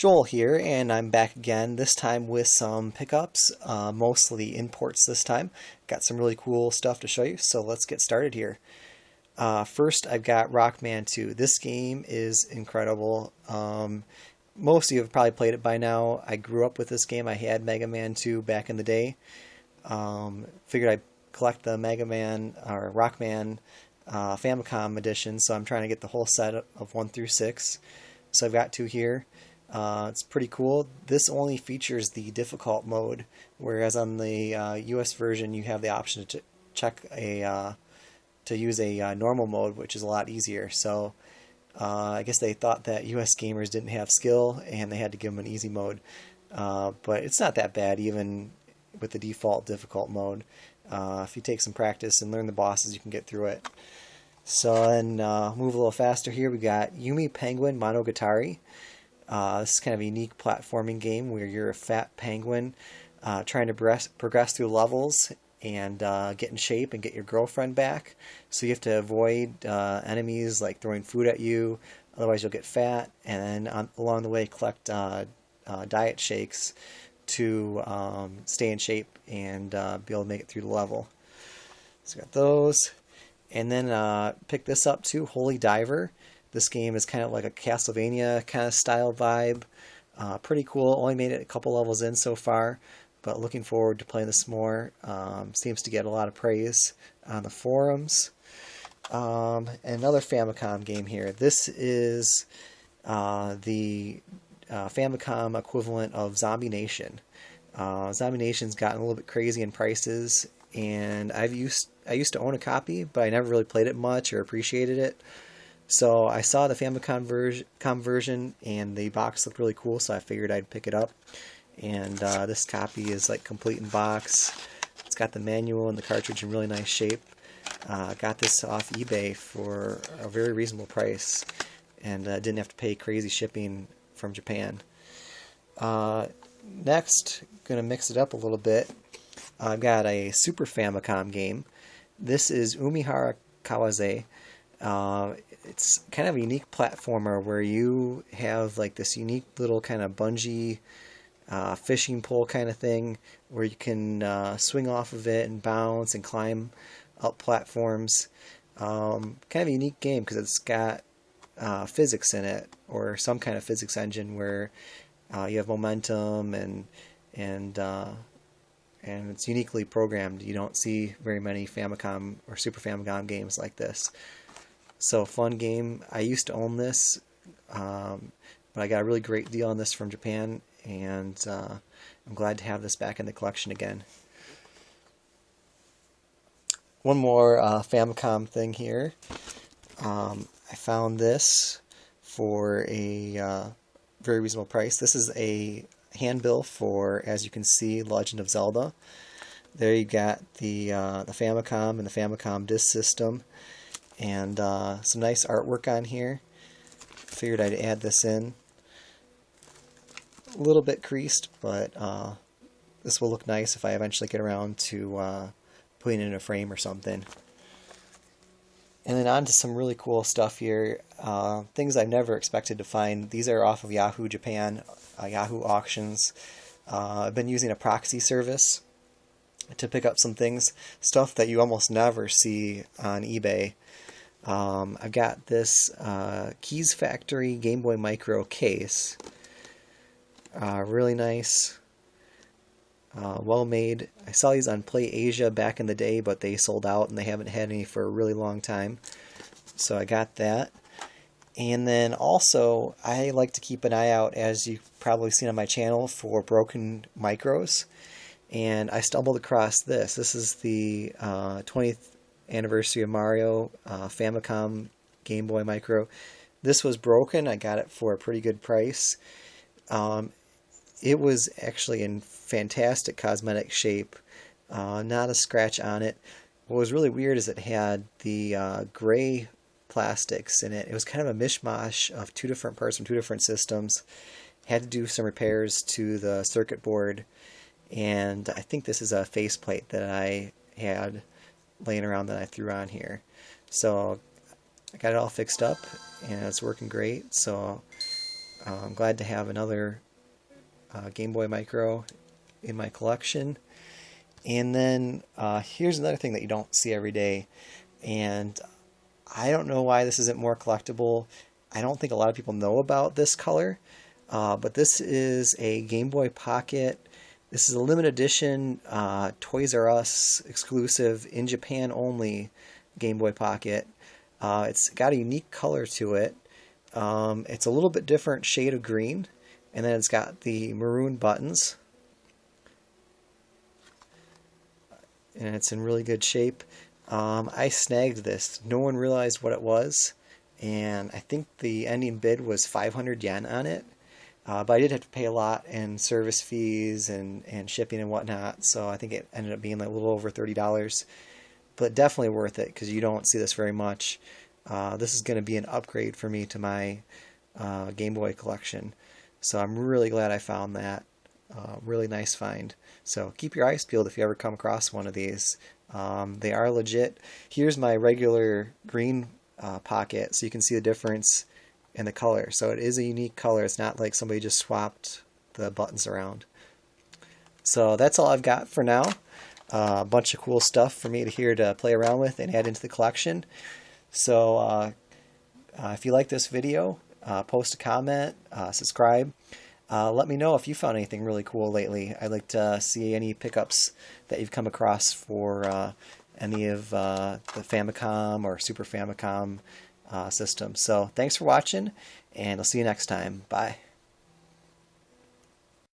Joel here, and I'm back again, this time with some pickups, mostly imports this time. Got some really cool stuff to show you, so let's get started here. First, I've got Rockman 2. This game is incredible. Most of you have probably played it by now. I grew up with this game. I had Mega Man 2 back in the day. Figured I'd collect the Mega Man or Rockman Famicom edition, so I'm trying to get the whole set of 1 through 6. So I've got 2 here. It's pretty cool. This only features the difficult mode, whereas on the US version you have the option to use a normal mode, which is a lot easier. So I guess they thought that US gamers didn't have skill and they had to give them an easy mode. But it's not that bad even with the default difficult mode. If you take some practice and learn the bosses, you can get through it. So then move a little faster here. We got Yumi Penguin Monogatari. This is kind of a unique platforming game where you're a fat penguin trying to progress through levels and get in shape and get your girlfriend back. So you have to avoid enemies like throwing food at you, otherwise you'll get fat, and then along the way collect diet shakes to stay in shape and be able to make it through the level. So got those. And then pick this up too, Holy Diver. This game is kind of like a Castlevania kind of style vibe. Pretty cool. Only made it a couple levels in so far, but looking forward to playing this more. Seems to get a lot of praise on the forums. Another Famicom game here. This is the Famicom equivalent of Zombie Nation. Zombie Nation's gotten a little bit crazy in prices, and I used to own a copy, but I never really played it much or appreciated it. So I saw the Famicom version and the box looked really cool, so I figured I'd pick it up. And this copy is like complete in box. It's got the manual and the cartridge in really nice shape. Got this off eBay for a very reasonable price, and didn't have to pay crazy shipping from Japan. Next, gonna mix it up a little bit. I've got a Super Famicom game. This is Umihara Kawaze. It's kind of a unique platformer where you have like this unique little kind of bungee fishing pole kind of thing where you can swing off of it and bounce and climb up platforms. Kind of a unique game because it's got physics in it, or some kind of physics engine where you have momentum and it's uniquely programmed. You don't see very many Famicom or Super Famicom games like this. So fun game. I used to own this, but I got a really great deal on this from Japan, and I'm glad to have this back in the collection again. One more Famicom thing here. I found this for a very reasonable price. This is a handbill for, as you can see, Legend of Zelda. There you got the Famicom and the Famicom disk system, and some nice artwork on here. Figured I'd add this in. A little bit creased, but this will look nice if I eventually get around to putting it in a frame or something. And then on to some really cool stuff here. Things I've never expected to find. These are off of Yahoo Japan, Yahoo Auctions. I've been using a proxy service to pick up some things, stuff that you almost never see on eBay. I've got this Keys Factory Game Boy Micro case. Really nice. Well made. I saw these on Play Asia back in the day, but they sold out and they haven't had any for a really long time. So I got that. And then also, I like to keep an eye out, as you've probably seen on my channel, for broken micros. And I stumbled across this. This is the 20th anniversary of Mario Famicom Game Boy Micro. This was broken. I got it for a pretty good price. It was actually in fantastic cosmetic shape, not a scratch on it. What was really weird is it had the gray plastics in it. It was kind of a mishmash of 2 different parts from 2 different systems. Had to do some repairs to the circuit board, and I think this is a faceplate that I had laying around that I threw on here. So I got it all fixed up and it's working great. So I'm glad to have another Game Boy Micro in my collection. And then here's another thing that you don't see every day, and I don't know why this isn't more collectible. I don't think a lot of people know about this color, but this is a Game Boy Pocket. This is a limited edition Toys R Us exclusive, in Japan only Game Boy Pocket. It's got a unique color to it. It's a little bit different shade of green, and then it's got the maroon buttons. And it's in really good shape. I snagged this. No one realized what it was, and I think the ending bid was 500 yen on it. But I did have to pay a lot in service fees and shipping and whatnot, so I think it ended up being like a little over $30. But definitely worth it because you don't see this very much. This is going to be an upgrade for me to my Game Boy collection. So I'm really glad I found that. Really nice find. So keep your eyes peeled if you ever come across one of these. They are legit. Here's my regular green pocket, so you can see the difference in the color. So it is a unique color. It's not like somebody just swapped the buttons around. So that's all I've got for now. A bunch of cool stuff for me to play around with and add into the collection. So if you like this video, post a comment, subscribe. Let me know if you found anything really cool lately. I'd like to see any pickups that you've come across for any of the Famicom or Super Famicom systems. So thanks for watching, and I'll see you next time. Bye.